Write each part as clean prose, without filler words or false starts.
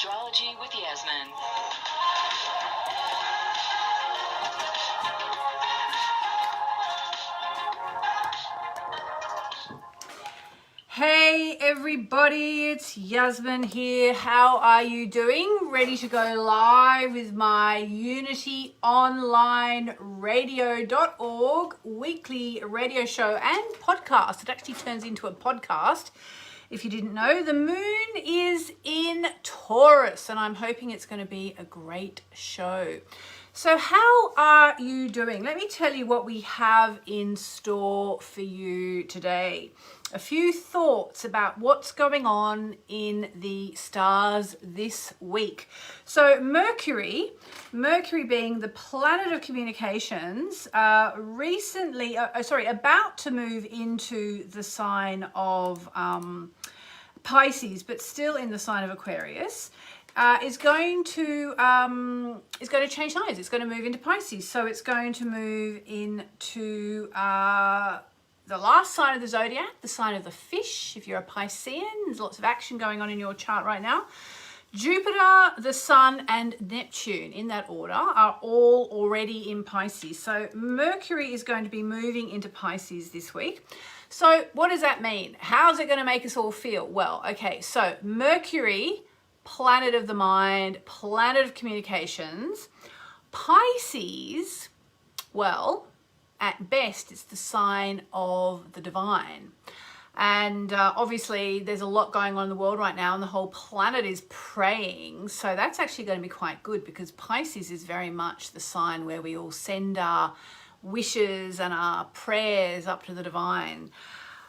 Astrology with Yasmin. Hey everybody, it's Yasmin here. How are you doing? Ready to go live with my Unity Online Radio.org weekly radio show and podcast. It actually turns into a podcast. If you didn't know, the moon is in Taurus and I'm hoping it's going to be a great show. So how are you doing? Let me tell you what we have in store for you today. A few thoughts about what's going on in the stars this week. So Mercury being the planet of communications, about to move into the sign of Pisces, but still in the sign of Aquarius. Is going to change signs. It's going to move into Pisces. So it's going to move into the last sign of the zodiac, the sign of the fish. If you're a Piscean, there's lots of action going on in your chart right now. Jupiter, the Sun, and Neptune, in that order, are all already in Pisces. So Mercury is going to be moving into Pisces this week. So what does that mean? How's it going to make us all feel? Well, okay, so Mercury, planet of the mind, planet of communications. Pisces, well, at best, it's the sign of the divine. And obviously, there's a lot going on in the world right now, and the whole planet is praying. So that's actually going to be quite good because Pisces is very much the sign where we all send our wishes and our prayers up to the divine.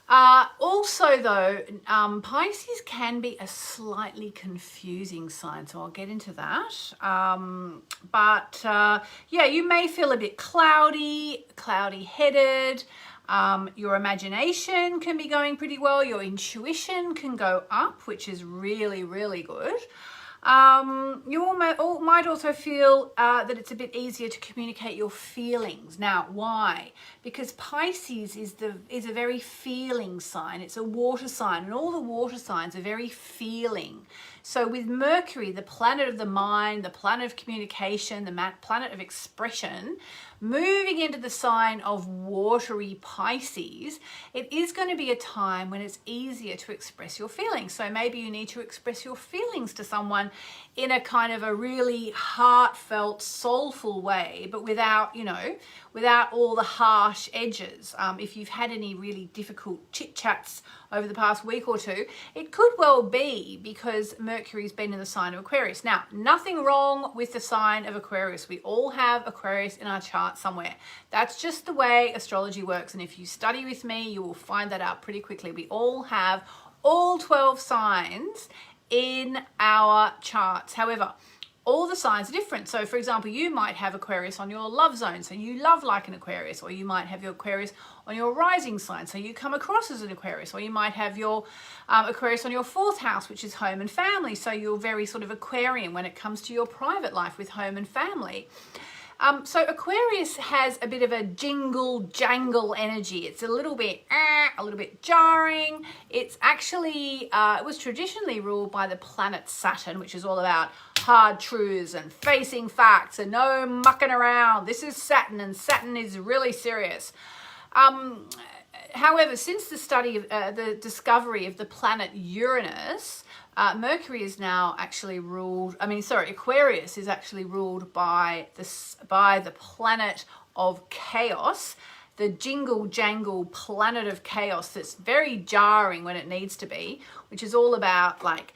Also though, Pisces can be a slightly confusing sign, so I'll get into that. Yeah, you may feel a bit cloudy-headed. Your imagination can be going pretty well. Your intuition can go up, which is really, really good. You might also feel that it's a bit easier to communicate your feelings. Now, why? Because Pisces is a very feeling sign. It's a water sign, and all the water signs are very feeling. So with Mercury, the planet of the mind, the planet of communication, the planet of expression, moving into the sign of watery Pisces, it is going to be a time when it's easier to express your feelings. So maybe you need to express your feelings to someone in a kind of a really heartfelt, soulful way, but without all the harsh edges. If you've had any really difficult chit-chats over the past week or two, it could well be because Mercury's been in the sign of Aquarius. Now, nothing wrong with the sign of Aquarius. We all have Aquarius in our chart somewhere. That's just the way astrology works. And if you study with me, you will find that out pretty quickly. We all have all 12 signs in our charts. However, all the signs are different. So for example, you might have Aquarius on your love zone, so you love like an Aquarius, or you might have your Aquarius on your rising sign, so you come across as an Aquarius, or you might have your Aquarius on your 4th house, which is home and family, so you're very sort of Aquarian when it comes to your private life with home and family. So Aquarius has a bit of a jingle jangle energy. It's a little bit jarring. It's actually, it was traditionally ruled by the planet Saturn, which is all about hard truths and facing facts and no mucking around. This is Saturn, and Saturn is really serious. However, since the discovery of the planet Uranus, Mercury is now actually Aquarius is actually ruled by the planet of chaos, the jingle jangle planet of chaos that's very jarring when it needs to be, which is all about like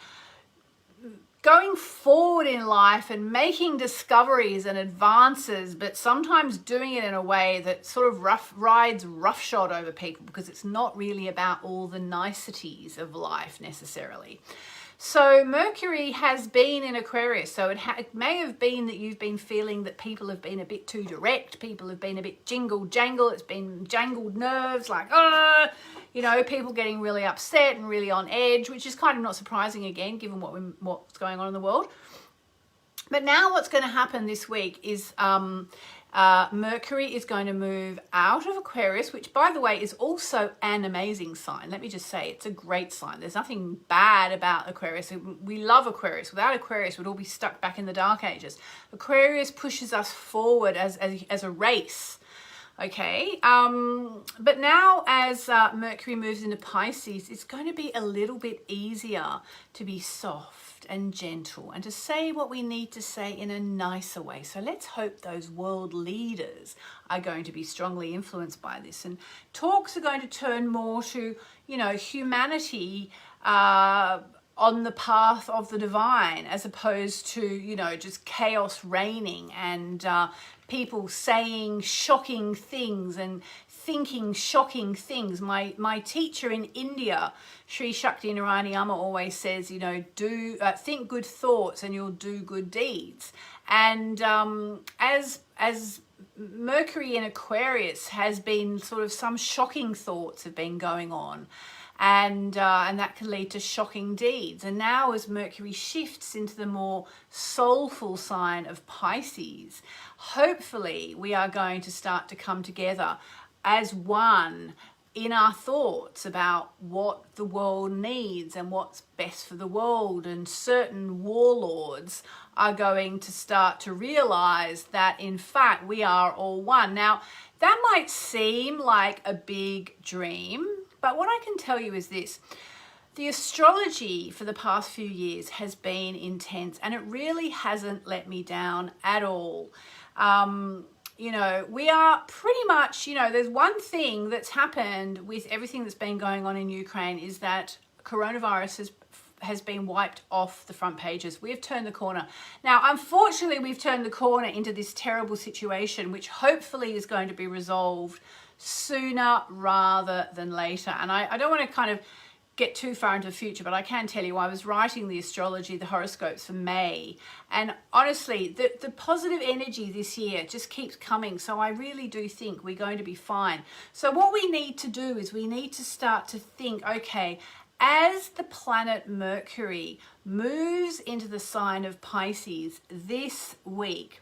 going forward in life and making discoveries and advances, but sometimes doing it in a way that sort of rides roughshod over people because it's not really about all the niceties of life necessarily. So Mercury has been in Aquarius, so it may have been that you've been feeling that people have been a bit too direct, people have been a bit jingle-jangle, it's been jangled nerves, like, people getting really upset and really on edge, which is kind of not surprising again, given what's going on in the world. But now what's going to happen this week is Mercury is going to move out of Aquarius, which, by the way, is also an amazing sign. Let me just say, it's a great sign. There's nothing bad about Aquarius. We love Aquarius. Without Aquarius, we'd all be stuck back in the Dark Ages. Aquarius pushes us forward as a race. Okay, but now as Mercury moves into Pisces, it's going to be a little bit easier to be soft and gentle and to say what we need to say in a nicer way. So let's hope those world leaders are going to be strongly influenced by this, and talks are going to turn more to, you know, humanity on the path of the divine, as opposed to, you know, just chaos reigning and people saying shocking things and thinking shocking things. My teacher in India, Sri Shakti Narayani Amma, always says, you know, think good thoughts and you'll do good deeds. And as Mercury in Aquarius has been sort of, some shocking thoughts have been going on. And that can lead to shocking deeds. And now as Mercury shifts into the more soulful sign of Pisces, hopefully we are going to start to come together as one in our thoughts about what the world needs and what's best for the world. And certain warlords are going to start to realize that, in fact, we are all one. Now, that might seem like a big dream, but what I can tell you is this: the astrology for the past few years has been intense, and it really hasn't let me down at all. You know, we are pretty much, you know, there's one thing that's happened with everything that's been going on in Ukraine, is that coronavirus has been wiped off the front pages. We have turned the corner. Now, unfortunately, we've turned the corner into this terrible situation, which hopefully is going to be resolved sooner rather than later. And I don't want to kind of get too far into the future, but I can tell you, I was writing the astrology, the horoscopes for May, and honestly, the positive energy this year just keeps coming. So I really do think we're going to be fine. So what we need to do is we need to start to think, okay, as the planet Mercury moves into the sign of Pisces this week,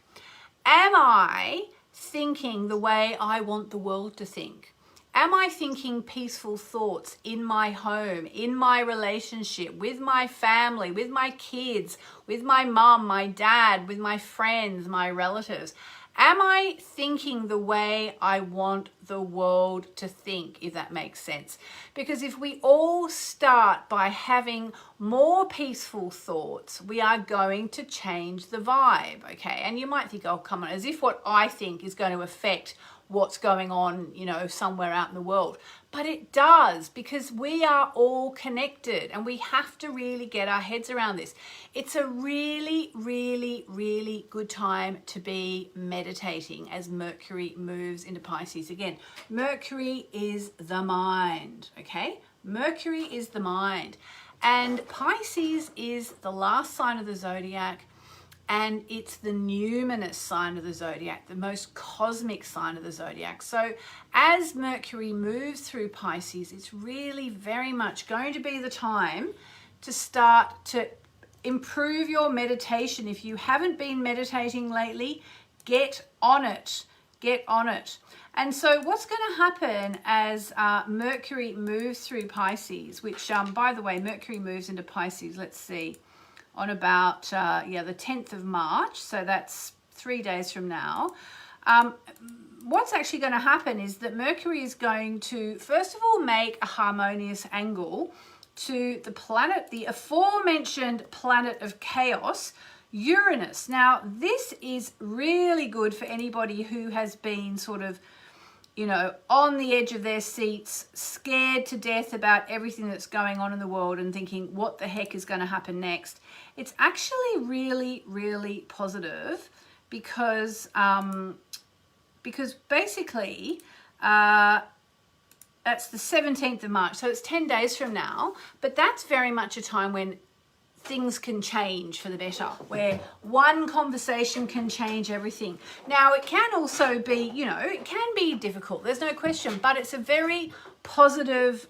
am I thinking the way I want the world to think? Am I thinking peaceful thoughts in my home, in my relationship, with my family, with my kids, with my mum, my dad, with my friends, my relatives? Am I thinking the way I want the world to think, if that makes sense? Because if we all start by having more peaceful thoughts, we are going to change the vibe, okay? And you might think, oh, come on, as if what I think is going to affect what's going on, you know, somewhere out in the world. But it does, because we are all connected and we have to really get our heads around this. It's a really, really, really good time to be meditating as Mercury moves into Pisces. Again, Mercury is the mind, okay? Mercury is the mind. And Pisces is the last sign of the zodiac. And it's the numinous sign of the zodiac, the most cosmic sign of the zodiac. So as Mercury moves through Pisces, it's really very much going to be the time to start to improve your meditation. If you haven't been meditating lately, get on it. Get on it. And so what's going to happen as Mercury moves through Pisces, which, by the way, Mercury moves into Pisces, let's see, on about, the 10th of March. So that's 3 days from now. What's actually going to happen is that Mercury is going to, first of all, make a harmonious angle to the planet, the aforementioned planet of chaos, Uranus. Now, this is really good for anybody who has been sort of, you know, on the edge of their seats, scared to death about everything that's going on in the world and thinking, what the heck is going to happen next? It's actually really, really positive because basically that's the 17th of March. So it's 10 days from now, but that's very much a time when things can change for the better, where one conversation can change everything. Now, it can also be, you know, it can be difficult, there's no question, but it's a very positive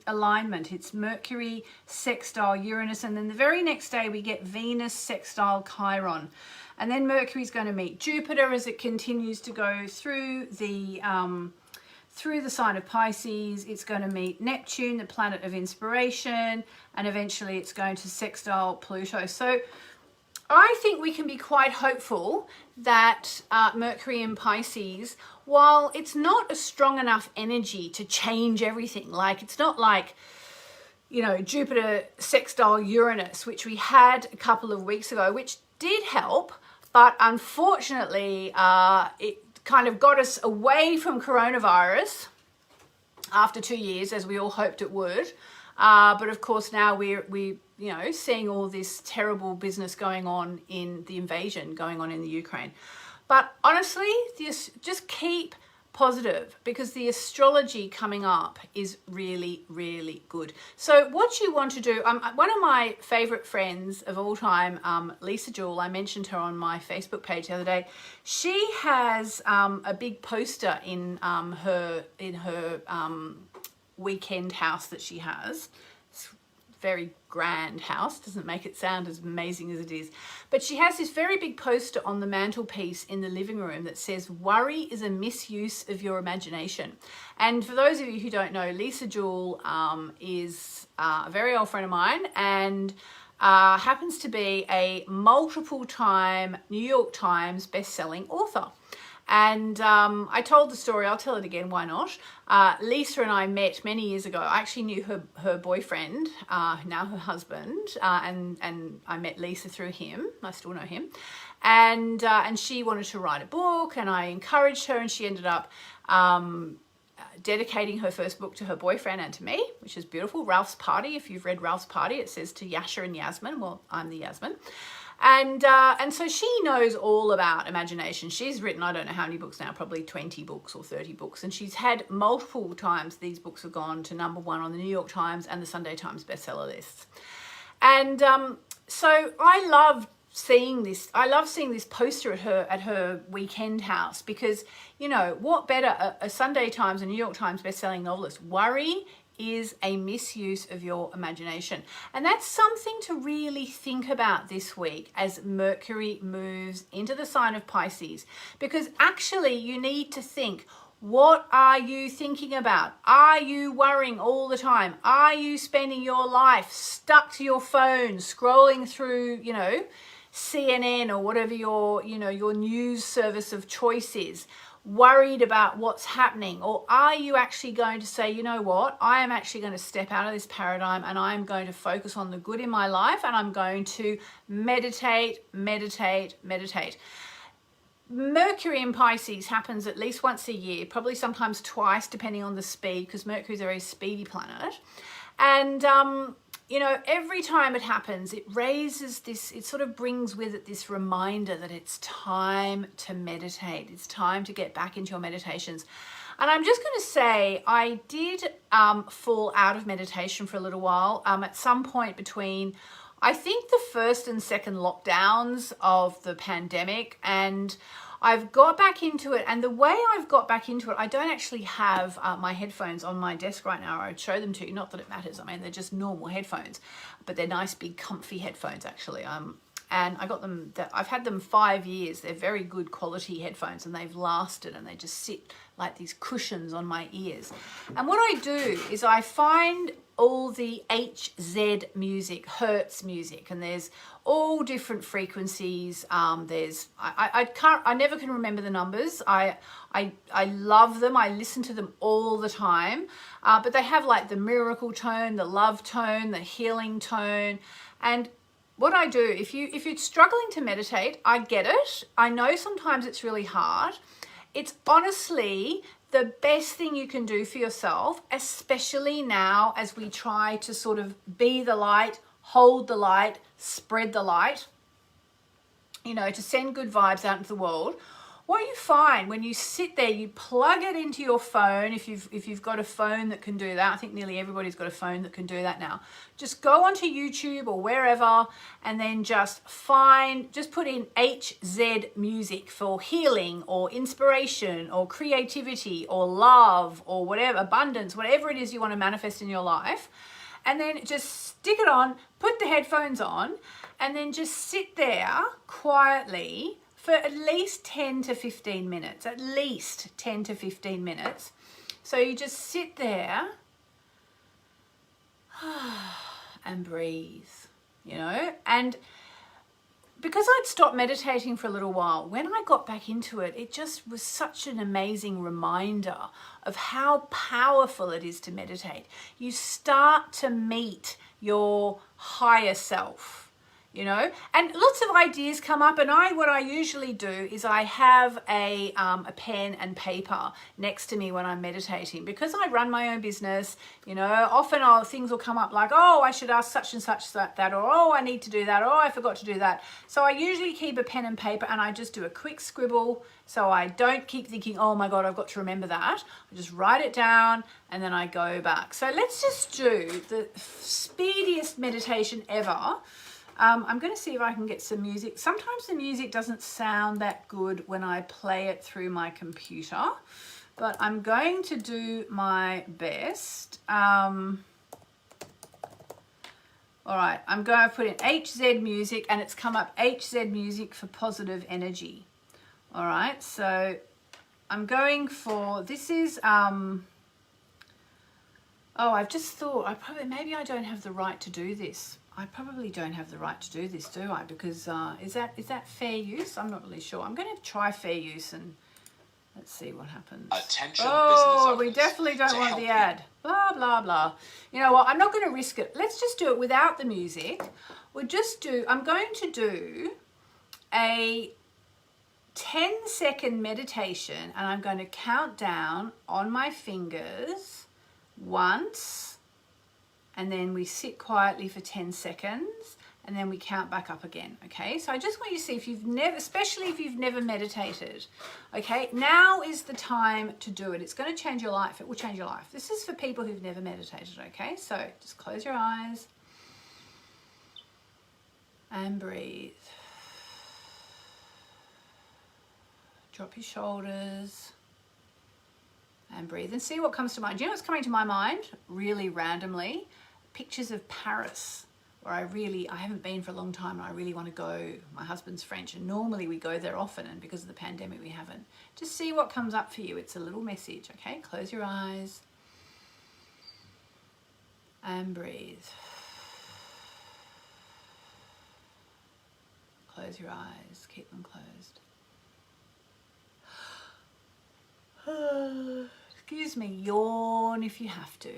alignment. It's Mercury sextile Uranus, and then the very next day we get Venus sextile Chiron. And then Mercury's going to meet Jupiter as it continues to go through the sign of Pisces. It's going to meet Neptune, the planet of inspiration, and eventually it's going to sextile Pluto. So I think we can be quite hopeful that Mercury in Pisces, while it's not a strong enough energy to change everything, like it's not like, you know, Jupiter sextile Uranus, which we had a couple of weeks ago, which did help, but unfortunately it kind of got us away from coronavirus after 2 years, as we all hoped it would. But of course now we you know, seeing all this terrible business going on in the invasion going on in the Ukraine. But honestly, just keep positive, because the astrology coming up is really, really good. So what you want to do, one of my favorite friends of all time, Lisa Jewell, I mentioned her on my Facebook page the other day. She has a big poster in her weekend house that she has. Very grand house, doesn't make it sound as amazing as it is, but she has this very big poster on the mantelpiece in the living room that says, "Worry is a misuse of your imagination." And for those of you who don't know, Lisa Jewell is a very old friend of mine, and happens to be a multiple time New York Times best-selling author. And I told the story, I'll tell it again, why not? Lisa and I met many years ago. I actually knew her boyfriend, now her husband, and I met Lisa through him. I still know him. And she wanted to write a book, and I encouraged her, and she ended up dedicating her first book to her boyfriend and to me, which is beautiful. Ralph's Party. If you've read Ralph's Party, it says to Yasha and Yasmin. Well, I'm the Yasmin. And so she knows all about imagination. She's written, I don't know how many books now, probably 20 books or 30 books. And she's had multiple times these books have gone to #1 on the New York Times and the Sunday Times bestseller lists. And so I love seeing this. I love seeing this poster at her weekend house, because, you know, what better, a Sunday Times and New York Times bestselling novelist. Worry is a misuse of your imagination. And that's something to really think about this week as Mercury moves into the sign of Pisces, because actually you need to think, what are you thinking about? Are you worrying all the time? Are you spending your life stuck to your phone, scrolling through, you know, CNN or whatever your news service of choice is, worried about what's happening? Or are you actually going to say, you know what, I am actually going to step out of this paradigm and I'm going to focus on the good in my life, and I'm going to meditate. Mercury in Pisces happens at least once a year, probably sometimes twice, depending on the speed, because Mercury is a very speedy planet. And you know, every time it happens, it raises this, it sort of brings with it this reminder that it's time to meditate. It's time to get back into your meditations. And I'm just going to say, I did fall out of meditation for a little while at some point between, I think, the first and second lockdowns of the pandemic, and I've got back into it. And the way I've got back into it, I don't actually have my headphones on my desk right now. I'd show them to you. Not that it matters. I mean, they're just normal headphones, but they're nice, big, comfy headphones, actually. And I got them, I've had them 5 years. They're very good quality headphones, and they've lasted, and they just sit like these cushions on my ears. And what I do is I find all the HZ music, Hertz music, and there's all different frequencies. I never can remember the numbers. I love them. I listen to them all the time. But they have like the miracle tone, the love tone, the healing tone. And what I do, if you're struggling to meditate, I get it. I know sometimes it's really hard. It's honestly the best thing you can do for yourself, especially now as we try to sort of be the light, hold the light, spread the light, you know, to send good vibes out into the world. What you find when you sit there, you plug it into your phone, if you've got a phone that can do that. I think nearly everybody's got a phone that can do that now. Just go onto YouTube or wherever, and then just put in HZ music for healing or inspiration or creativity or love or whatever, abundance, whatever it is you want to manifest in your life. And then just stick it on, put the headphones on, and then just sit there quietly for at least 10 to 15 minutes, at least 10 to 15 minutes. So you just sit there and breathe, you know, and because I'd stopped meditating for a little while, when I got back into it, it just was such an amazing reminder of how powerful it is to meditate. You start to meet your higher self, you know, and lots of ideas come up. And what I usually do is I have a pen and paper next to me when I'm meditating, because I run my own business. You know, often things will come up like, oh, I should ask such and such that, or oh, I need to do that, or oh, I forgot to do that. So I usually keep a pen and paper and I just do a quick scribble, so I don't keep thinking, oh my God, I've got to remember that. I just write it down and then I go back. So let's just do the speediest meditation ever. I'm going to see if I can get some music. Sometimes the music doesn't sound that good when I play it through my computer, but I'm going to do my best. All right, I'm going to put in HZ music, and it's come up HZ music for positive energy. All right, so I'm going for, this is, oh, I've just thought, maybe I don't have the right to do this. I probably don't have the right to do this, do I? Because is that fair use? I'm not really sure. I'm going to try fair use and let's see what happens. Attention, oh, we definitely don't want the ad. Blah, blah, blah. You know what? I'm not going to risk it. Let's just do it without the music. I'm going to do a 10-second meditation, and I'm going to count down on my fingers once. And then we sit quietly for 10 seconds and then we count back up again. Okay, so I just want you to see, especially if you've never meditated, okay, now is the time to do it. It's going to change your life. It will change your life. This is for people who've never meditated. Okay, so just close your eyes and breathe. Drop your shoulders and breathe and see what comes to mind. Do you know what's coming to my mind really randomly? Pictures of Paris, where I haven't been for a long time and I really want to go. My husband's French and normally we go there often, and because of the pandemic we haven't. Just see what comes up for you. It's a little message. Okay, close your eyes and breathe. Close your eyes, keep them closed. Excuse me, yawn if you have to.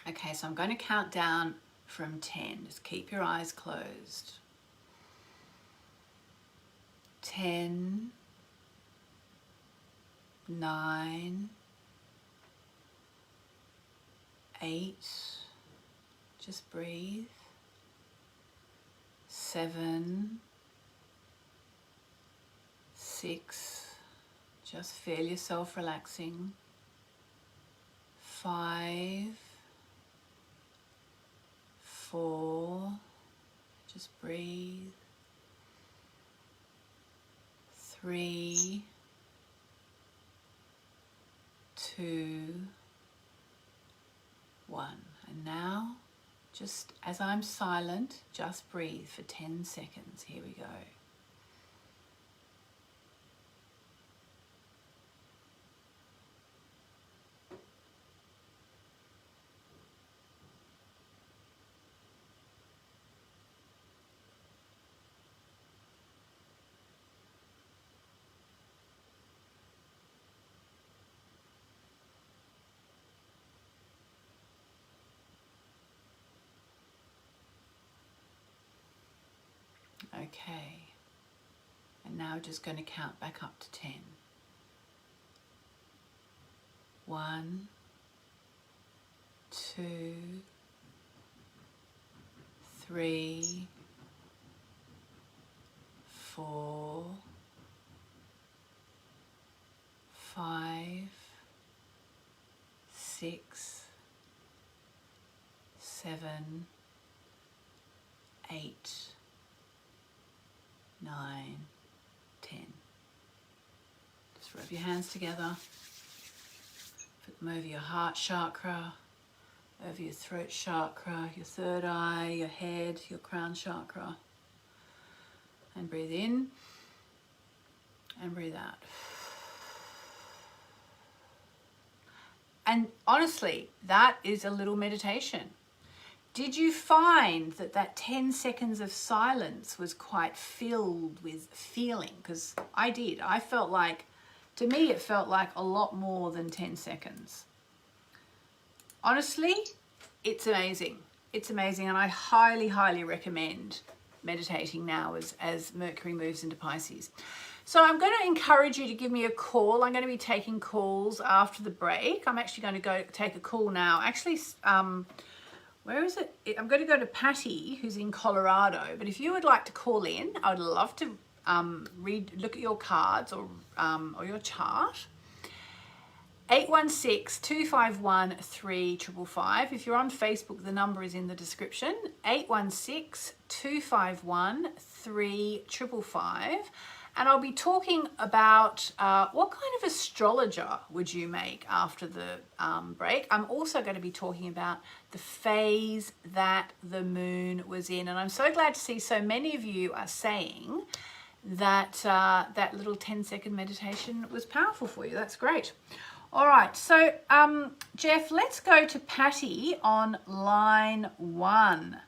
Okay, so I'm going to count down from 10. Just keep your eyes closed. 10, 9, 8, just breathe. 7, 6, just feel yourself relaxing. 5, 4, just breathe. 3, 2, 1. And now, just as I'm silent, just breathe for 10 seconds. Here we go. Okay, and now just going to count back up to 10. 1, 2, 3, 4, 5, 6, 7, 8, 9, 10. Just rub your hands together, put them over your heart chakra, over your throat chakra, your third eye, your head, your crown chakra. And breathe in and breathe out. And honestly, that is a little meditation. Did you find that that 10 seconds of silence was quite filled with feeling? Because I did. I felt like, to me, it felt like a lot more than 10 seconds. Honestly, it's amazing. It's amazing, and I highly, highly recommend meditating now as Mercury moves into Pisces. So I'm going to encourage you to give me a call. I'm going to be taking calls after the break. I'm actually going to go take a call now. Actually, where is it? I'm going to go to Patty, who's in Colorado. But if you would like to call in, I'd love to look at your cards or your chart. 816-251-3555. If you're on Facebook, the number is in the description. 816-251-3555. And I'll be talking about what kind of astrologer would you make after the break. I'm also going to be talking about the phase that the moon was in. And I'm so glad to see so many of you are saying that that little 10-second meditation was powerful for you. That's great. All right, so Jeff, let's go to Patty on line 1.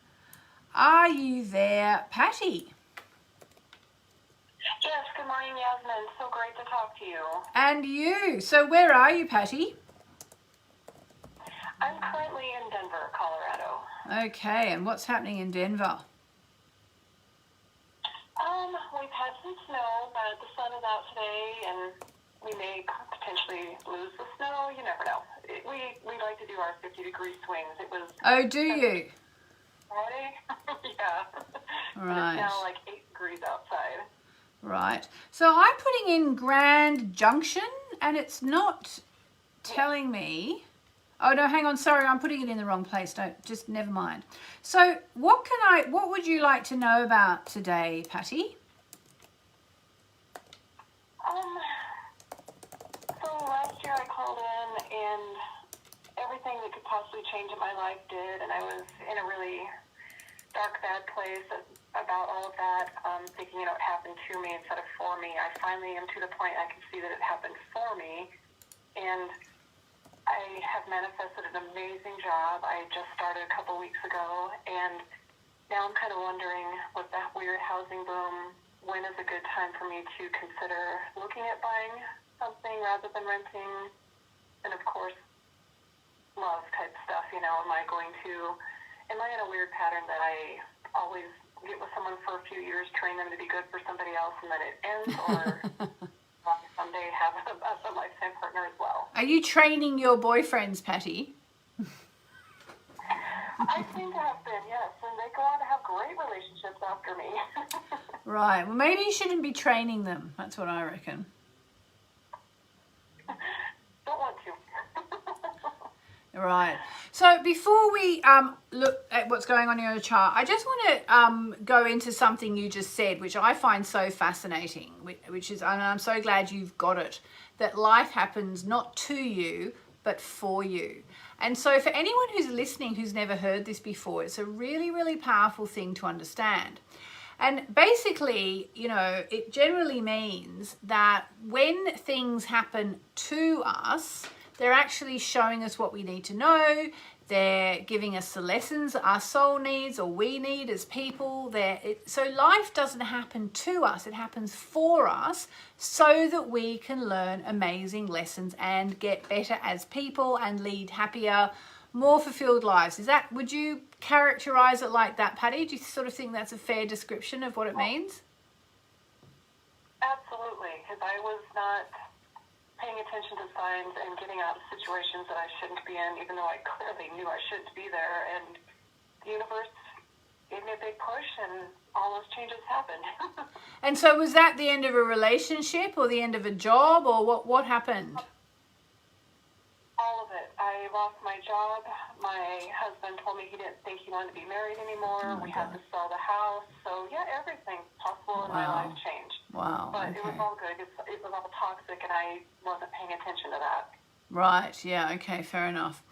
Are you there, Patty? Yes, good morning, Yasmin. So great to talk to you. And you. So where are you, Patty? I'm currently in Denver, Colorado. Okay, and what's happening in Denver? We've had some snow, but the sun is out today, and we may potentially lose the snow. You never know. We like to do our 50-degree swings. It was... Oh, do you? Friday? Yeah. Right. But it's now like 8 degrees outside. Right. So I'm putting in Grand Junction, and it's not telling me... Oh, no, hang on. Sorry, I'm putting it in the wrong place. Just never mind. So what would you like to know about today, Patty? So last year I called in, and everything that could possibly change in my life did, and I was in a really dark, bad place about all of that, thinking, it happened to me instead of for me. I finally am to the point I can see that it happened for me, and I have manifested an amazing job. I just started a couple weeks ago, and now I'm kind of wondering, with that weird housing boom, when is a good time for me to consider looking at buying something rather than renting? And of course, love type stuff, am I in a weird pattern that I always get with someone for a few years, train them to be good for somebody else, and then it ends, or someday have a lifetime partner as well? Are you training your boyfriends, Patty? I seem to have been, yes, and they go on to have great relationships after me. Right. Well, maybe you shouldn't be training them. That's what I reckon. Don't want to. Right. So before we look at what's going on in your chart, I just want to go into something you just said, which I find so fascinating, which is, and I'm so glad you've got it, that life happens not to you, but for you. And so for anyone who's listening who's never heard this before, it's a really, really powerful thing to understand. And basically, it generally means that when things happen to us, they're actually showing us what we need to know. They're giving us the lessons our soul needs or we need as people. So life doesn't happen to us. It happens for us so that we can learn amazing lessons and get better as people and lead happier, more fulfilled lives. Would you characterize it like that, Patty? Do you sort of think that's a fair description of what it means? Absolutely, because I was not paying attention to signs and getting out of situations that I shouldn't be in, even though I clearly knew I shouldn't be there. And the universe gave me a big push, and all those changes happened. And so was that the end of a relationship or the end of a job, or what happened? All of it. I lost my job. My husband told me he didn't think he wanted to be married anymore. We had to sell the house. So, yeah, everything possible in my life changed. Wow. But it was all good. It was all toxic, and I wasn't paying attention to that. Right. Yeah. Okay. Fair enough.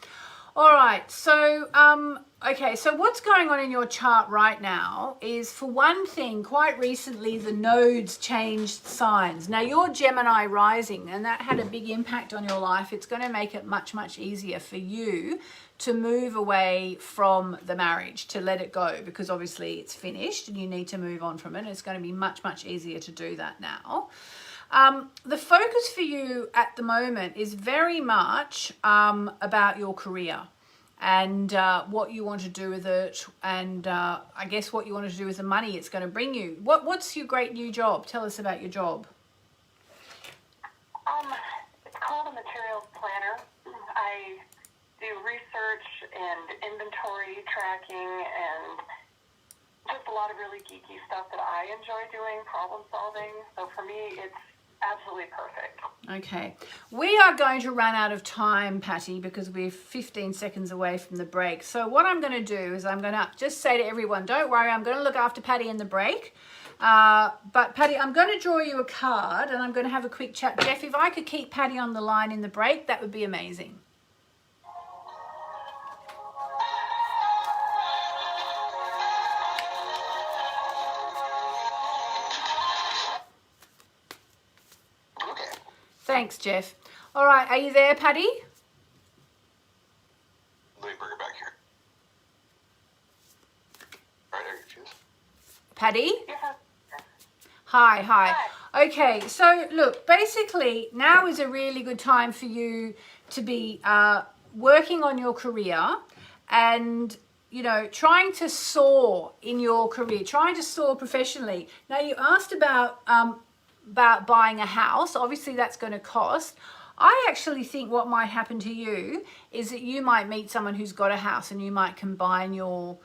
All right, so okay, so what's going on in your chart right now is, for one thing, quite recently the nodes changed signs. Now you're Gemini rising, and that had a big impact on your life. It's going to make it much, much easier for you to move away from the marriage, to let it go, because obviously it's finished and you need to move on from it. It's going to be much, much easier to do that now. The focus for you at the moment is very much about your career and what you want to do with it, and I guess what you want to do with the money it's going to bring you. What's your great new job? Tell us about your job. It's called a materials planner. I do research and inventory tracking and just a lot of really geeky stuff that I enjoy doing, problem solving. So for me, it's absolutely perfect. Okay. We are going to run out of time, Patty, because we're 15 seconds away from the break. So what I'm going to do is I'm going to just say to everyone, don't worry, I'm going to look after Patty in the break. But Patty, I'm going to draw you a card and I'm going to have a quick chat. Jeff, if I could keep Patty on the line in the break, that would be amazing. Thanks, Jeff. All right, are you there, Patty? Let me bring her back here. All right, are you confused? Patty? Yeah. Hi. Okay, so look, basically now is a really good time for you to be working on your career and, you know, trying to soar in your career, trying to soar professionally. Now, you asked about buying a house. Obviously that's going to cost. I actually think what might happen to you is that you might meet someone who's got a house and you might combine your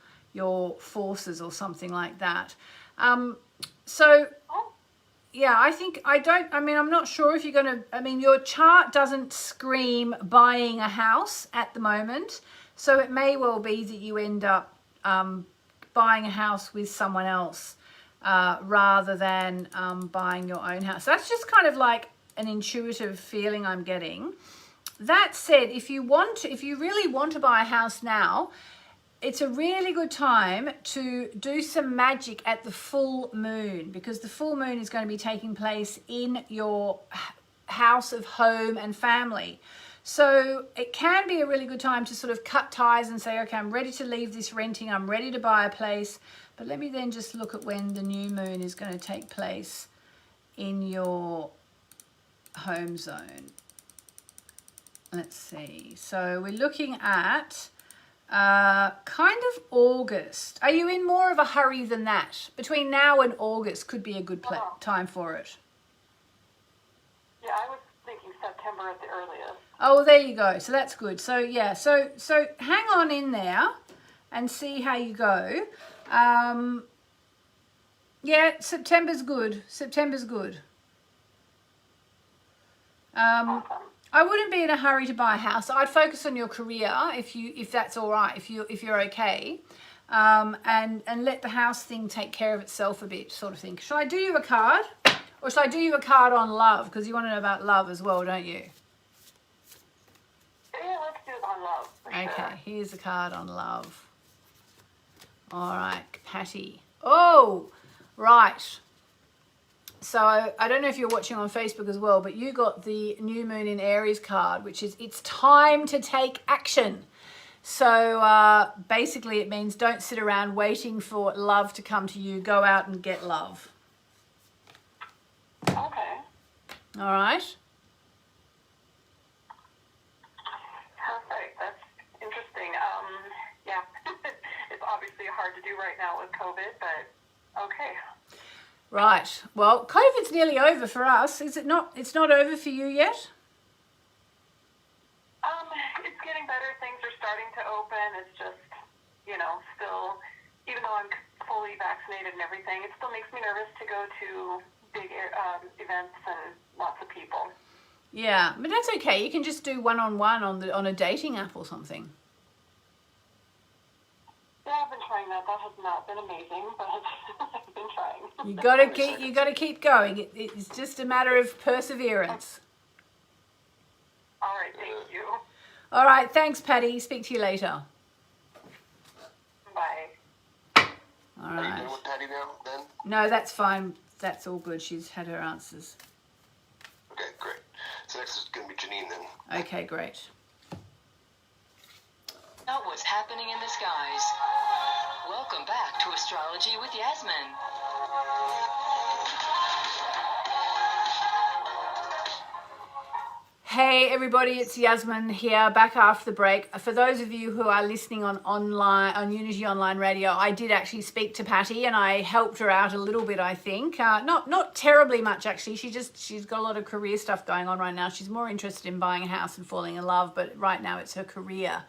forces or something like that. So yeah, I'm not sure if you're going to, your chart doesn't scream buying a house at the moment. So it may well be that you end up buying a house with someone else rather than buying your own house. That's just kind of like an intuitive feeling I'm getting. That said, if you really want to buy a house now, it's a really good time to do some magic at the full moon, because the full moon is going to be taking place in your house of home and family. So it can be a really good time to sort of cut ties and say, okay, I'm ready to leave this renting. I'm ready to buy a place. But let me then just look at when the new moon is going to take place in your home zone. Let's see. So we're looking at kind of August. Are you in more of a hurry than that? Between now and August could be a good time for it. Yeah, I was thinking September at the earliest. Oh, well, there you go. So that's good. So yeah, so hang on in there and see how you go. Yeah, September's good. Awesome. I wouldn't be in a hurry to buy a house. I'd focus on your career if that's all right, if you're okay, and let the house thing take care of itself a bit, sort of thing. Should I do you a card, or should I do you a card on love, because you want to know about love as well, don't you? Yeah, let's do it on love. Okay, sure. Here's a card on love. All right, Patty. Oh, right. So I don't know if you're watching on Facebook as well, but you got the new moon in Aries card, which is it's time to take action. So basically it means don't sit around waiting for love to come to you. Go out and get love. Okay. All right. Perfect. That's interesting. Yeah, it's obviously hard to do right now with COVID, but okay. Right. Well, COVID's nearly over for us. Is it not? It's not over for you yet? It's getting better. Things are starting to open. It's just, still, even though I'm fully vaccinated and everything, it still makes me nervous to go to big events and lots of people. Yeah, but that's okay. You can just do one-on-one on a dating app or something. Yeah, I've been trying that. That has not been amazing, but I've been trying. You got to keep going. It's just a matter of perseverance. All right, thank you. All right, thanks, Patty. Speak to you later. Bye. All Are you right. done with Patty now, then? No, that's fine. That's all good. She's had her answers. Okay, great. So next is going to be Janine, then. Okay, great. Out what's happening in the skies. Welcome back to Astrology with Yasmin. Hey everybody, it's Yasmin here, back after the break. For those of you who are listening on Unity Online Radio, I did actually speak to Patty and I helped her out a little bit, I think. Not terribly much actually. She's got a lot of career stuff going on right now. She's more interested in buying a house and falling in love, but right now it's her career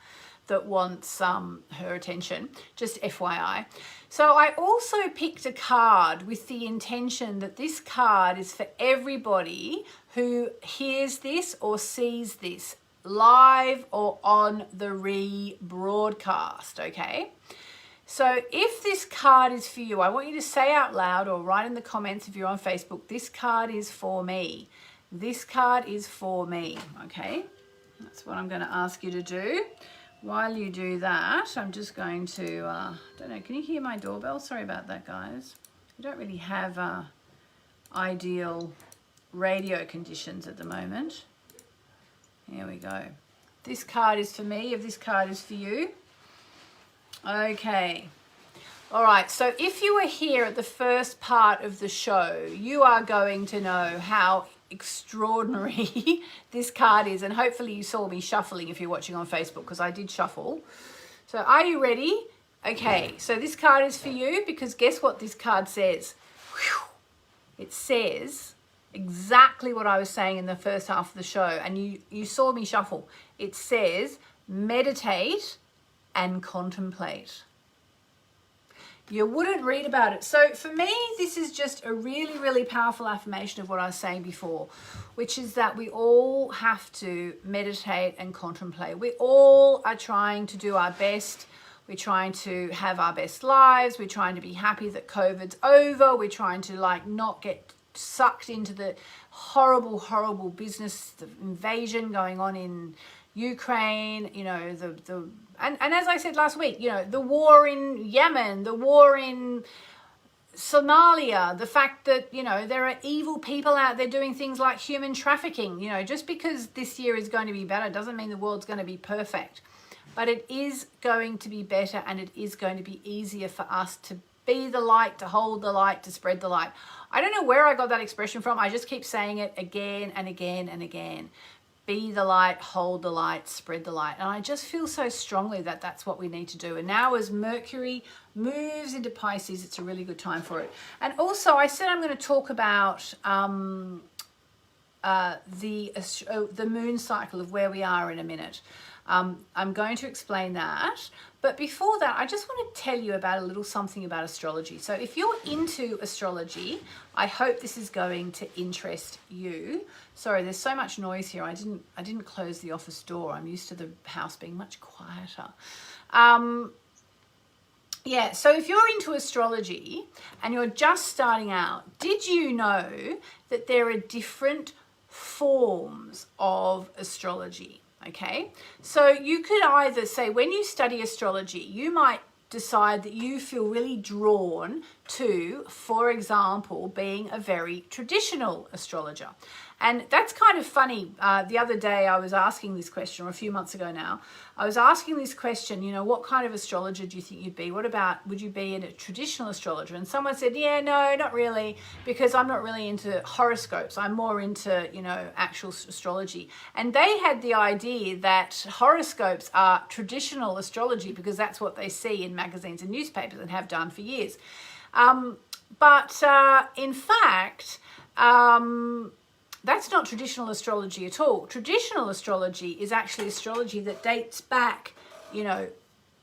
that wants her attention, just FYI. So I also picked a card with the intention that this card is for everybody who hears this or sees this live or on the rebroadcast, okay? So if this card is for you, I want you to say out loud or write in the comments if you're on Facebook, this card is for me. This card is for me, okay? That's what I'm going to ask you to do. While you do that, I'm just going to, I don't know, can you hear my doorbell? Sorry about that, guys. We don't really have ideal radio conditions at the moment. Here we go. This card is for me, if this card is for you. Okay. All right, so if you were here at the first part of the show, you are going to know how extraordinary this card is, and hopefully you saw me shuffling if you're watching on Facebook, because I did shuffle. So are you ready? Okay, so this card is for you because guess what this card says? Whew. It says exactly what I was saying in the first half of the show, and you saw me shuffle. It says meditate and contemplate. You wouldn't read about it. So for me, this is just a really, really powerful affirmation of what I was saying before, which is that we all have to meditate and contemplate. We all are trying to do our best. We're trying to have our best lives. We're trying to be happy that COVID's over. We're trying to not get sucked into the horrible, horrible business, the invasion going on in Ukraine, and as I said last week, the war in Yemen, the war in Somalia, the fact that, there are evil people out there doing things like human trafficking. Just because this year is going to be better doesn't mean the world's going to be perfect, but it is going to be better, and it is going to be easier for us to be the light, to hold the light, to spread the light. I don't know where I got that expression from. I just keep saying it again and again and again. Be the light, hold the light, spread the light. And I just feel so strongly that that's what we need to do. And now as Mercury moves into Pisces, it's a really good time for it. And also I said I'm going to talk about the moon cycle of where we are in a minute. I'm going to explain that. But before that, I just want to tell you about a little something about astrology. So if you're into astrology, I hope this is going to interest you. Sorry, there's so much noise here. I didn't close the office door. I'm used to the house being much quieter. Yeah, so if you're into astrology and you're just starting out, did you know that there are different forms of astrology? Okay, so you could either say when you study astrology, you might decide that you feel really drawn to, for example, being a very traditional astrologer. And that's kind of funny. The other day I was asking this question, or a few months ago now, I was asking this question, what kind of astrologer do you think you'd be? What about, would you be a traditional astrologer? And someone said, yeah, no, not really, because I'm not really into horoscopes. I'm more into, actual astrology. And they had the idea that horoscopes are traditional astrology because that's what they see in magazines and newspapers and have done for years. But in fact, that's not traditional astrology at all. Traditional astrology is actually astrology that dates back,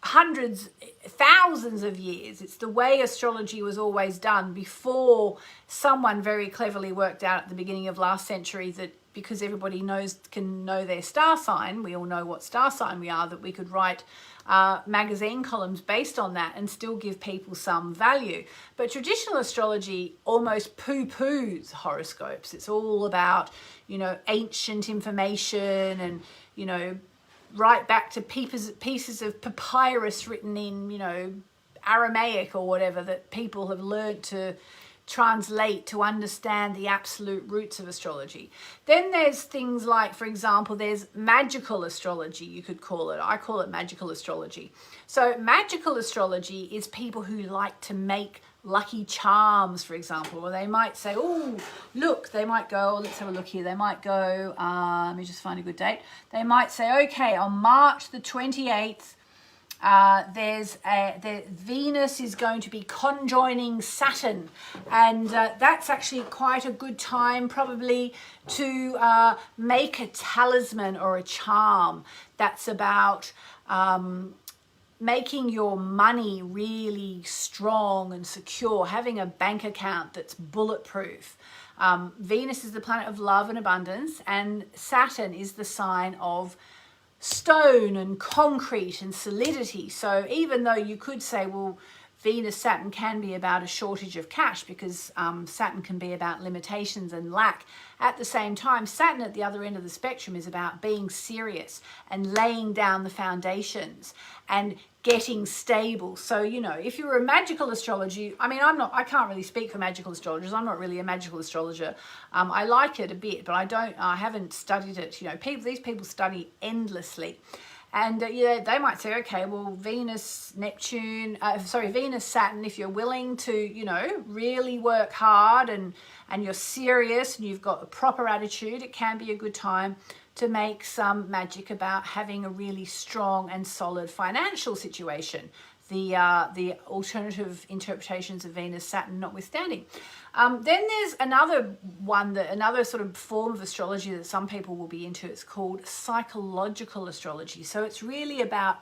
hundreds, thousands of years. It's the way astrology was always done before someone very cleverly worked out at the beginning of last century that because everybody can know their star sign, we all know what star sign we are, that we could write magazine columns based on that and still give people some value. But traditional astrology almost poo-poos horoscopes. It's all about, ancient information and, right back to pieces of papyrus written in, you know, Aramaic or whatever that people have learned to translate to understand the absolute roots of astrology. Then there's things like, for example, there's magical astrology, you could call it. I call it magical astrology. So magical astrology is people who like to make lucky charms, for example, or they might say, oh, look, they might go, let's have a look here. They might go, let me just find a good date. They might say, okay, on March the 28th, Venus is going to be conjoining Saturn, and that's actually quite a good time probably to make a talisman or a charm that's about making your money really strong and secure, having a bank account that's bulletproof. Venus is the planet of love and abundance, and Saturn is the sign of stone and concrete and solidity. So even though you could say, well, Venus Saturn can be about a shortage of cash, because Saturn can be about limitations and lack. At the same time, Saturn at the other end of the spectrum is about being serious and laying down the foundations and getting stable. So, you know, if you're a magical astrology, I mean, I can't really speak for magical astrologers. I'm not really a magical astrologer. I like it a bit, but I haven't studied it. You know, these people study endlessly. And they might say, okay, well, Venus, Saturn, if you're willing to, you know, really work hard and you're serious and you've got a proper attitude, it can be a good time to make some magic about having a really strong and solid financial situation. The alternative interpretations of Venus, Saturn notwithstanding. Then there's another sort of form of astrology that some people will be into. It's called psychological astrology. So it's really about,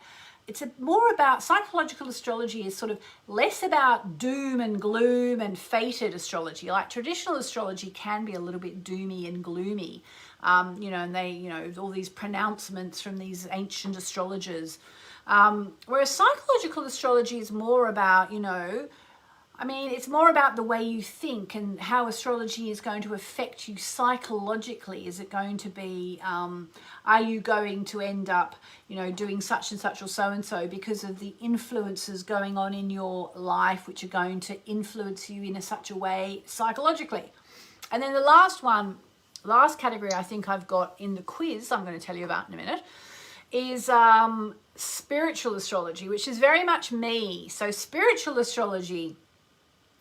psychological astrology is sort of less about doom and gloom and fated astrology. Like traditional astrology can be a little bit doomy and gloomy, and all these pronouncements from these ancient astrologers. Whereas psychological astrology is more about, it's more about the way you think and how astrology is going to affect you psychologically. Is it going to be, are you going to end up, doing such and such or so because of the influences going on in your life, which are going to influence you in such a way psychologically? And then the last category I think I've got in the quiz I'm going to tell you about in a minute is spiritual astrology, which is very much me. So spiritual astrology,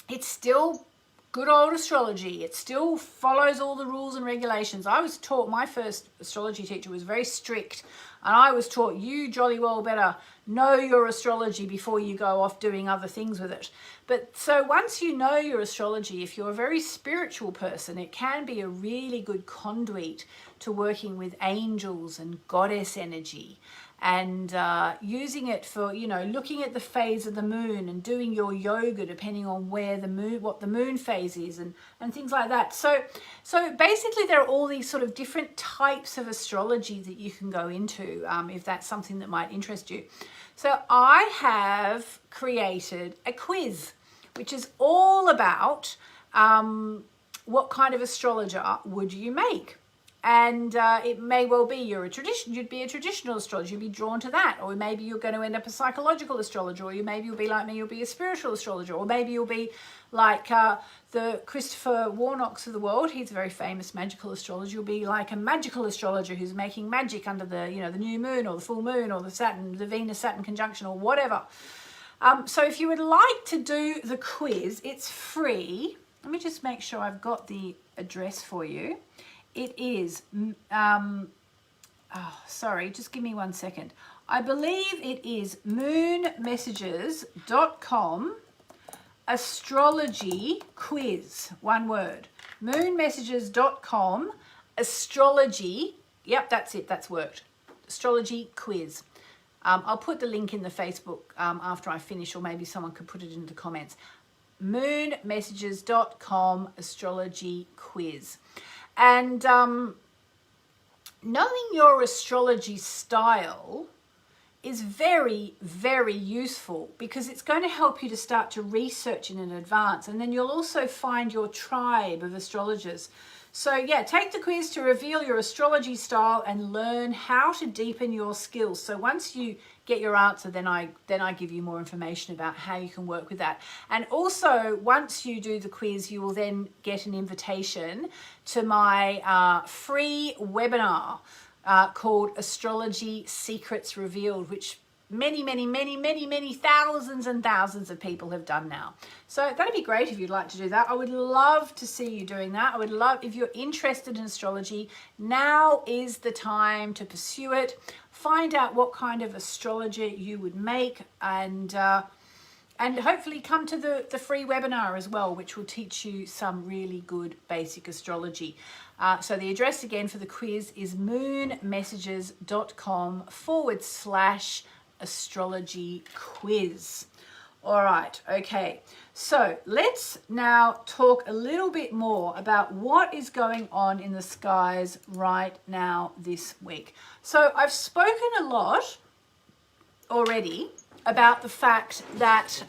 it's still good old astrology. It still follows all the rules and regulations. I was taught, my first astrology teacher was very strict, and I was taught, you jolly well better know your astrology before you go off doing other things with it. But so once you know your astrology, if you're a very spiritual person, it can be a really good conduit to working with angels and goddess energy, and using it for, looking at the phase of the moon and doing your yoga depending on what the moon phase is and things like that. So basically there are all these sort of different types of astrology that you can go into if that's something that might interest you. So I have created a quiz, which is all about what kind of astrologer would you make? And it may well be you'd be a traditional astrologer, you'd be drawn to that, or maybe you're going to end up a psychological astrologer, or maybe you'll be like me, you'll be a spiritual astrologer, or maybe you'll be like the Christopher Warnocks of the world. He's a very famous magical astrologer. You'll be like a magical astrologer who's making magic under the the new moon or the full moon or the Venus Saturn conjunction or whatever. So if you would like to do the quiz, it's free. Let me just make sure I've got the address for you. It is, just give me 1 second. I believe it is moonmessages.com astrology quiz, one word. Moonmessages.com astrology, yep, that's it, that's worked. Astrology quiz. I'll put the link in the Facebook after I finish, or maybe someone could put it in the comments. Moonmessages.com astrology quiz. And knowing your astrology style is very, very useful, because it's going to help you to start to research in advance, and then you'll also find your tribe of astrologers. So yeah, take the quiz to reveal your astrology style and learn how to deepen your skills. So once you get your answer, then I give you more information about how you can work with that. And also, once you do the quiz, you will then get an invitation to my free webinar called Astrology Secrets Revealed, which many thousands and thousands of people have done now. So that'd be great if you'd like to do that. I would love to see you doing that. I would love, if you're interested in astrology, now is the time to pursue it. Find out what kind of astrologer you would make, and hopefully come to the free webinar as well, which will teach you some really good basic astrology. So the address again for the quiz is moonmessages.com/astrology quiz. All right, okay. So let's now talk a little bit more about what is going on in the skies right now this week. So I've spoken a lot already about the fact that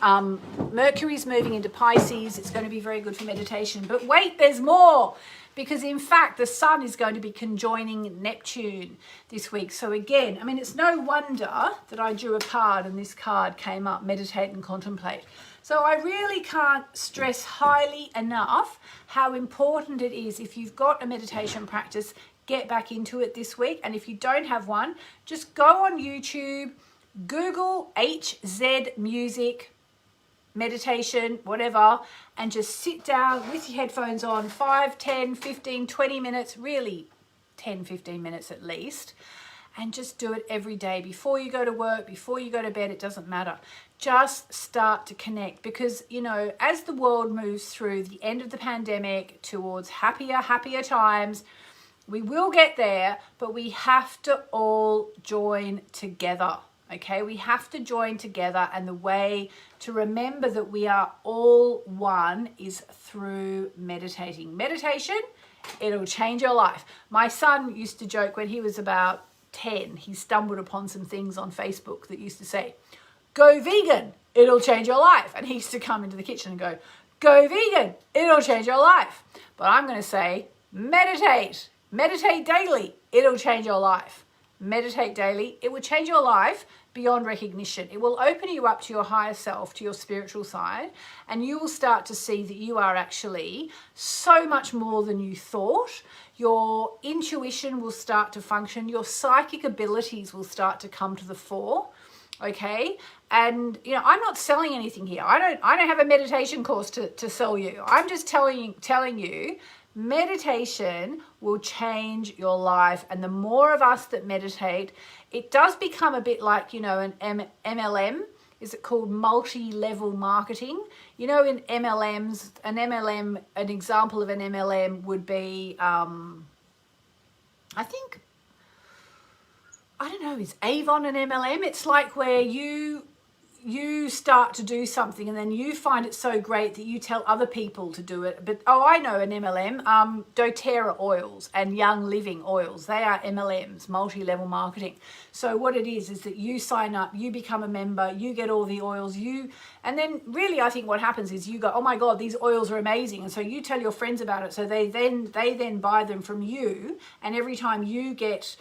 Mercury's moving into Pisces. It's going to be very good for meditation. But wait, there's more. Because in fact, the sun is going to be conjoining Neptune this week. So again, I mean, it's no wonder that I drew a card and this card came up, meditate and contemplate. So I really can't stress highly enough how important it is. If you've got a meditation practice, get back into it this week. And if you don't have one, just go on YouTube, Google HZ music, meditation, whatever, and just sit down with your headphones on 5, 10, 15, 20 minutes, really 10, 15 minutes at least, and just do it every day before you go to work, before you go to bed. It doesn't matter. Just start to connect, because, you know, as the world moves through the end of the pandemic towards happier times, we will get there, but we have to all join together. Okay, we have to join together, and the way to remember that we are all one is through meditating. Meditation, it'll change your life. My son used to joke when he was about 10, he stumbled upon some things on Facebook that used to say, "Go vegan, it'll change your life." And he used to come into the kitchen and go, "Go vegan, it'll change your life." But I'm going to say, meditate daily, it'll change your life. Meditate daily, it will change your life beyond recognition. It will open you up to your higher self, to your spiritual side, and you will start to see that you are actually so much more than you thought. Your intuition will start to function, your psychic abilities will start to come to the fore. Okay, and you know, I'm not selling anything here. I don't have a meditation course to sell you. I'm just telling you meditation will change your life. And the more of us that meditate, it does become a bit like, you know, an MLM. Is it called multi-level marketing? You know, in MLMs, an example of an MLM would be, is Avon an MLM? It's like where you start to do something and then you find it so great that you tell other people to do it. But, I know an MLM, doTERRA oils and Young Living oils. They are MLMs, multi-level marketing. So what it is that you sign up, you become a member, you get all the oils, and then really I think what happens is you go, "Oh my God, these oils are amazing." And so you tell your friends about it. So they then buy them from you. And every time you get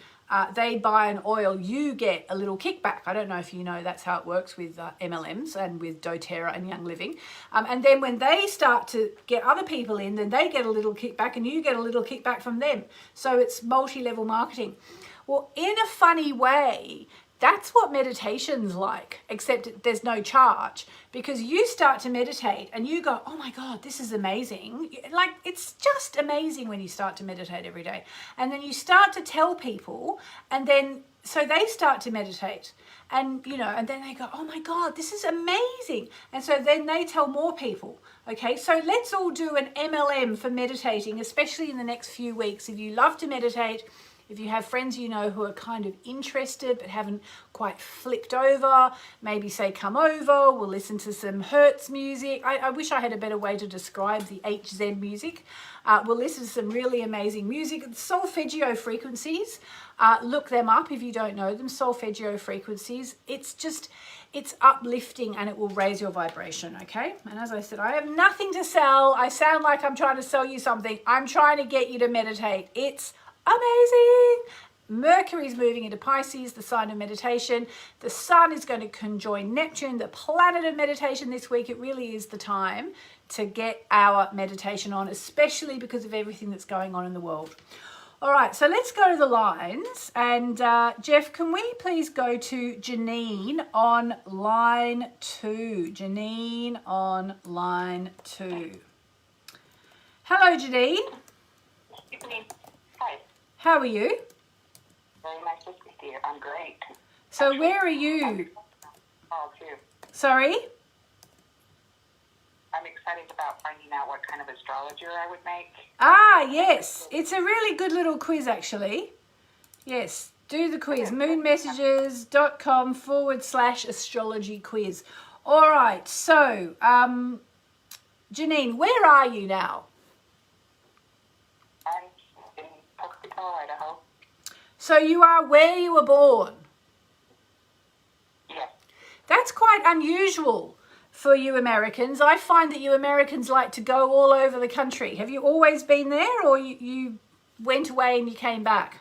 they buy an oil, you get a little kickback. I don't know if you know that's how it works with MLMs and with doTERRA and Young Living. And then when they start to get other people in, then they get a little kickback and you get a little kickback from them. So it's multi-level marketing. Well, in a funny way, that's what meditation's like, except there's no charge, because you start to meditate and you go, "Oh my God, this is amazing." Like, it's just amazing when you start to meditate every day. And then you start to tell people, and then so they start to meditate, and you know, and then they go, "Oh my God, this is amazing." And so then they tell more people. Okay, so let's all do an MLM for meditating, especially in the next few weeks. If you love to meditate, if you have friends you know who are kind of interested but haven't quite flipped over, maybe say, "Come over, we'll listen to some Hertz music." I wish I had a better way to describe the HZ music. We'll listen to some really amazing music. Solfeggio frequencies. Look them up if you don't know them. Solfeggio frequencies. It's just, it's uplifting and it will raise your vibration, okay? And as I said, I have nothing to sell. I sound like I'm trying to sell you something. I'm trying to get you to meditate. It's amazing. Mercury's moving into Pisces, the sign of meditation. The sun is going to conjoin Neptune, the planet of meditation this week. It really is the time to get our meditation on, especially because of everything that's going on in the world. All right, so let's go to the lines. And Jeff, can we please go to Janine on line 2? Janine on line 2. Hello, Janine. Hi. How are you? Very nice to speak to you. I'm great. So where are you? Oh, too. Sorry? I'm excited about finding out what kind of astrologer I would make. Ah, yes. It's a really good little quiz, actually. Yes, do the quiz. moonmessages.com/astrology quiz. All right, so, Janine, where are you now? I'm in Pocatello, Idaho. So you are where you were born. Yes. That's quite unusual for you Americans. I find that you Americans like to go all over the country. Have you always been there, or you went away and you came back?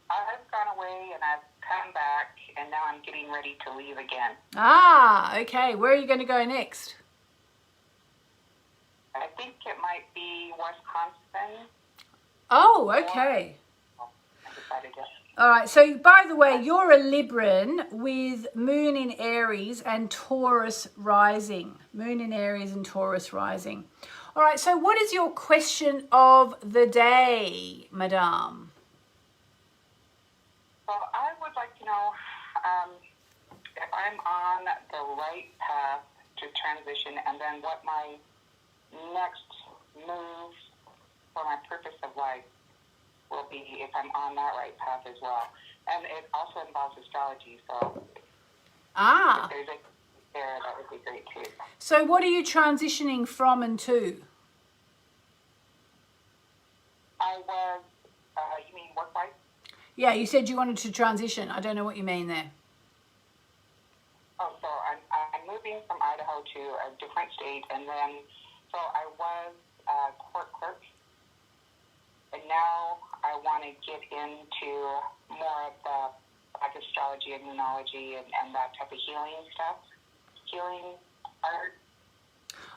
I've gone away and I've come back, and now I'm getting ready to leave again. Ah, okay. Where are you going to go next? I think it might be Wisconsin. Oh, okay. I decided to. All right, so by the way, you're a Libran with Moon in Aries and Taurus rising. Moon in Aries and Taurus rising. All right, so what is your question of the day, Madame? Well, I would like to know if I'm on the right path to transition, and then what my next move for my purpose of life will be if I'm on that right path as well. And it also involves astrology, so if there's a there, that would be great too. So what are you transitioning from and to? I was, you mean work-wise? Yeah, you said you wanted to transition. I don't know what you mean there. Oh, so I'm moving from Idaho to a different state, and then, so I was a court clerk, and now I want to get into more of the like astrology and numerology and that type of healing stuff, healing art.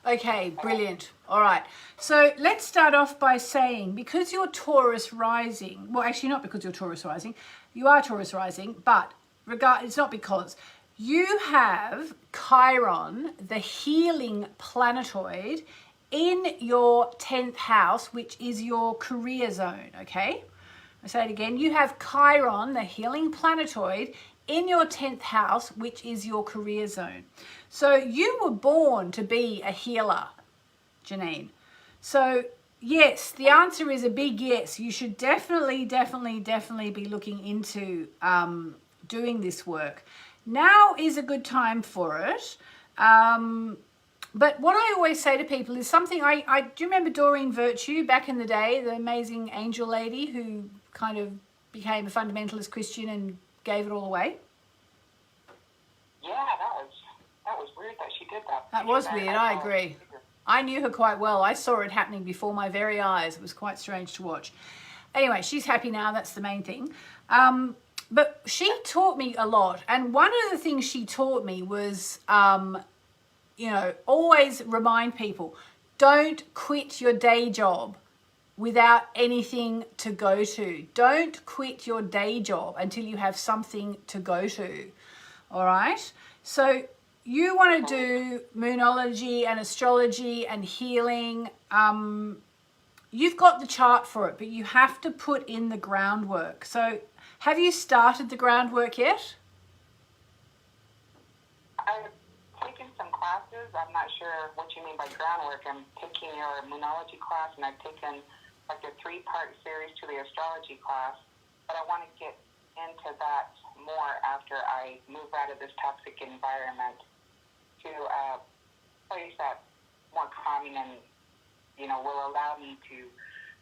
Okay, brilliant. All right. So let's start off by saying, because you're Taurus rising, well, actually not because you're Taurus rising, you are Taurus rising, but it's not because. You have Chiron, the healing planetoid, in your 10th house, which is your career zone, okay? I say it again. You have Chiron, the healing planetoid, in your 10th house, which is your career zone. So you were born to be a healer, Janine. So yes, the answer is a big yes. You should definitely be looking into doing this work. Now is a good time for it. But what I always say to people is something I do you remember Doreen Virtue back in the day, the amazing angel lady who kind of became a fundamentalist Christian and gave it all away? Yeah, that was weird that she did that. That was weird, I agree. I knew her quite well. I saw it happening before my very eyes. It was quite strange to watch. Anyway, she's happy now. That's the main thing. But she taught me a lot. And one of the things she taught me was, always remind people, don't quit your day job without anything to go to. Don't quit your day job until you have something to go to. All right? So you want to do moonology and astrology and healing. You've got the chart for it, but you have to put in the groundwork. So have you started the groundwork yet? I've taken some classes. I'm not sure what you mean by groundwork. I'm taking your moonology class, and I've taken like a 3-part series to the astrology class, but I want to get into that more after I move out of this toxic environment to a place that's more calming and, will allow me to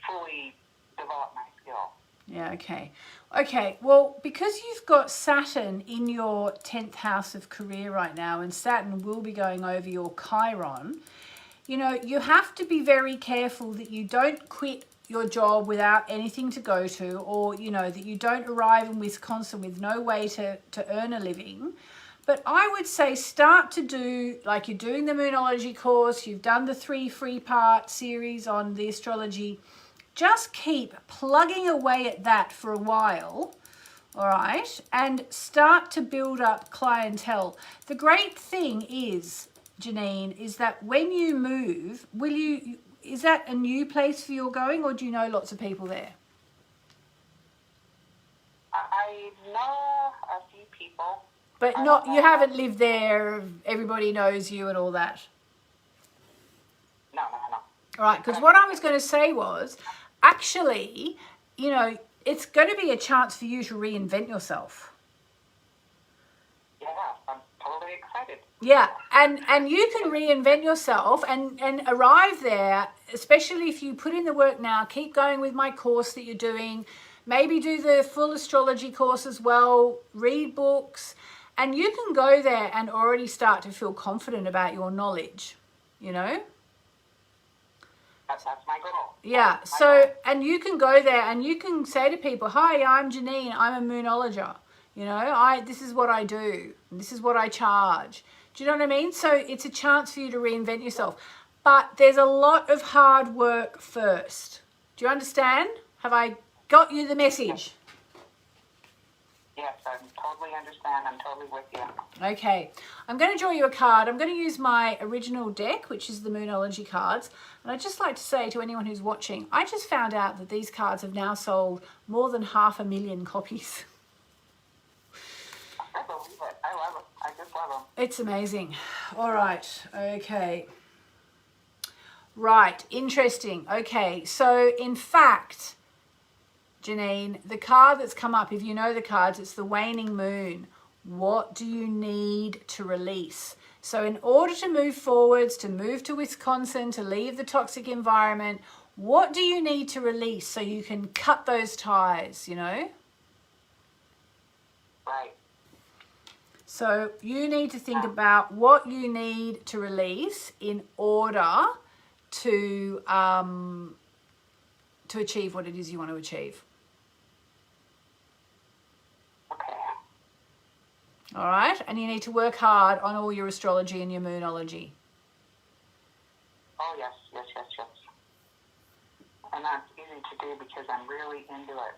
fully develop my skill. Yeah, okay. Okay, well, because you've got Saturn in your 10th house of career right now, and Saturn will be going over your Chiron, you know, you have to be very careful that you don't quit your job without anything to go to, or, you know, that you don't arrive in Wisconsin with no way to earn a living. But I would say start to do, like you're doing the Moonology course, you've done the 3 free-part series on the astrology. Just keep plugging away at that for a while, all right? And start to build up clientele. The great thing is, Janine, is that when you move, is that a new place for your going, or do you know lots of people there? I know a few people. But not, you haven't lived there, everybody knows you and all that. No. All right, because what I was going to say was, actually, you know, it's going to be a chance for you to reinvent yourself. Yeah, I'm totally excited. Yeah, and you can reinvent yourself and arrive there, especially if you put in the work now. Keep going with my course that you're doing. Maybe do the full astrology course as well. Read books. And you can go there and already start to feel confident about your knowledge, you know? That's my goal. Yeah, so, and you can go there and you can say to people, hi, I'm Janine, I'm a moonologer. You know, this is what I do. This is what I charge. Do you know what I mean? So it's a chance for you to reinvent yourself. But there's a lot of hard work first. Do you understand? Have I got you the message? Yes, I totally understand. I'm totally with you. Okay, I'm going to draw you a card. I'm going to use my original deck, which is the Moonology cards. And I'd just like to say to anyone who's watching, I just found out that these cards have now sold more than 500,000 copies. I believe it. I love it. I just love them. It's amazing. All right, okay. Right, interesting. Okay, so in fact, Janine, the card that's come up, if you know the cards, it's the waning moon. What do you need to release? So in order to move forwards, to move to Wisconsin, to leave the toxic environment, what do you need to release so you can cut those ties, you know? Right. So you need to think about what you need to release in order to achieve what it is you want to achieve. All right, and you need to work hard on all your astrology and your moonology. Oh, yes. And that's easy to do because I'm really into it.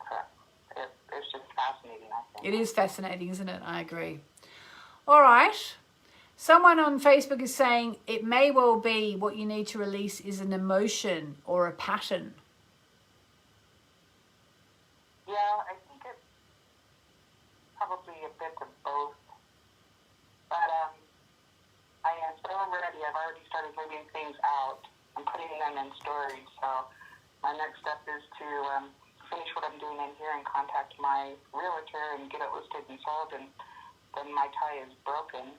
So it's just fascinating, I think. It is fascinating, isn't it? I agree. All right. Someone on Facebook is saying it may well be what you need to release is an emotion or a pattern. Yeah, I think it's probably a bit of both. But I am so ready. I've already started moving things out. I'm putting them in storage. So my next step is to finish what I'm doing in here and contact my realtor and get it listed and sold. And then my tie is broken.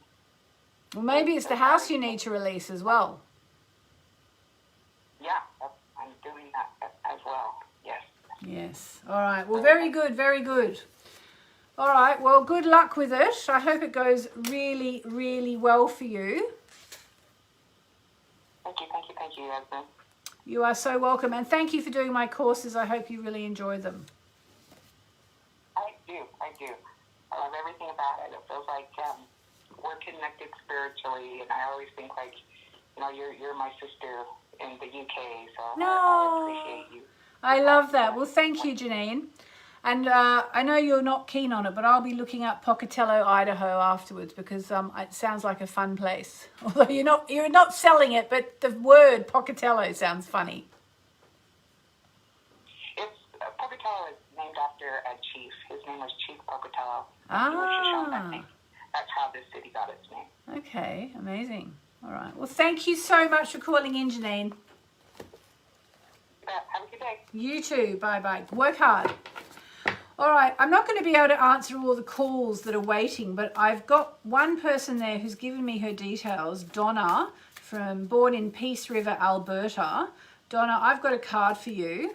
Well, maybe it's the house you need to release as well. Yeah, I'm doing that as well. Yes. Yes. All right. Well, very good. Very good. All right. Well, good luck with it. I hope it goes really, really well for you. Thank you, Yasmin. You are so welcome. And thank you for doing my courses. I hope you really enjoy them. I do. I love everything about it. It feels like we're connected spiritually, and I always think like, you know, you're my sister in the UK, so I appreciate you. I love that. Well, thank you, Janine. And I know you're not keen on it, but I'll be looking up Pocatello, Idaho afterwards because it sounds like a fun place. Although you're not selling it, but the word Pocatello sounds funny. It's Pocatello is named after a chief. His name was Chief Pocatello. That's how this city got its name. Okay, amazing. All right. Well, thank you so much for calling in, Janine. Have a good day. You too. Bye-bye. Work hard. All right, I'm not going to be able to answer all the calls that are waiting, but I've got one person there who's given me her details, Donna, born in Peace River, Alberta. Donna, I've got a card for you.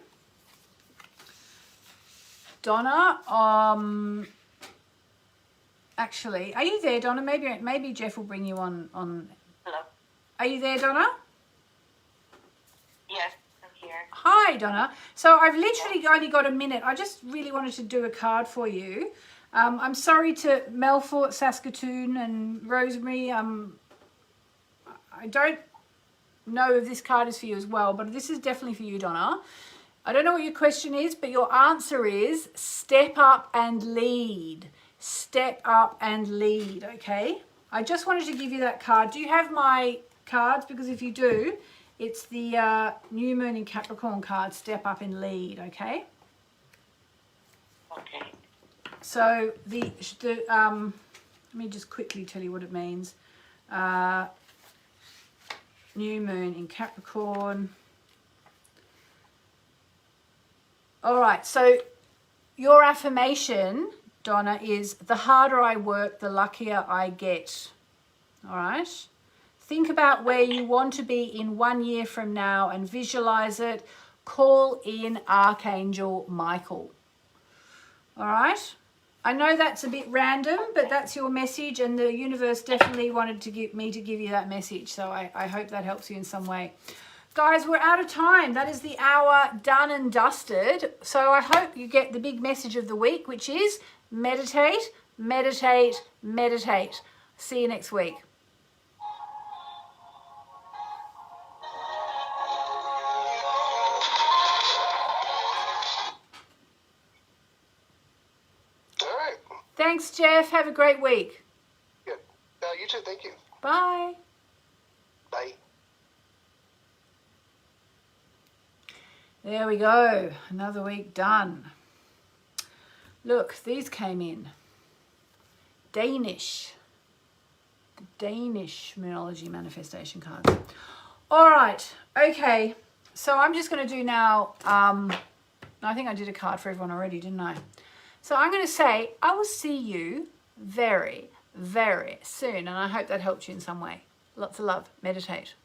Donna, actually, are you there, Donna? Maybe Jeff will bring you on. Hello. Are you there, Donna? Yes, I'm here. Hi, Donna. So I've literally only got a minute. I just really wanted to do a card for you. I'm sorry to Melfort, Saskatoon, and Rosemary. I don't know if this card is for you as well, but this is definitely for you, Donna. I don't know what your question is, but your answer is step up and lead. Step up and lead, okay? I just wanted to give you that card. Do you have my cards? Because if you do, it's the New Moon in Capricorn card, step up and lead, okay? Okay. So let me just quickly tell you what it means. New Moon in Capricorn. All right, so your affirmation, Donna, is the harder I work, the luckier I get. All right? Think about where you want to be in 1 year from now and visualize it. Call in Archangel Michael. All right? I know that's a bit random, but that's your message, and the universe definitely wanted to give you that message. So I hope that helps you in some way. Guys, we're out of time. That is the hour done and dusted. So I hope you get the big message of the week, which is meditate, meditate, meditate. See you next week. All right. Thanks, Jeff. Have a great week. Good. You too. Thank you. Bye. Bye. There we go. Another week done. Look, these came in. Danish. The Danish Numerology Manifestation cards. All right. Okay. So I'm just going to do now, I think I did a card for everyone already, didn't I? So I'm going to say, I will see you very, very soon. And I hope that helped you in some way. Lots of love. Meditate.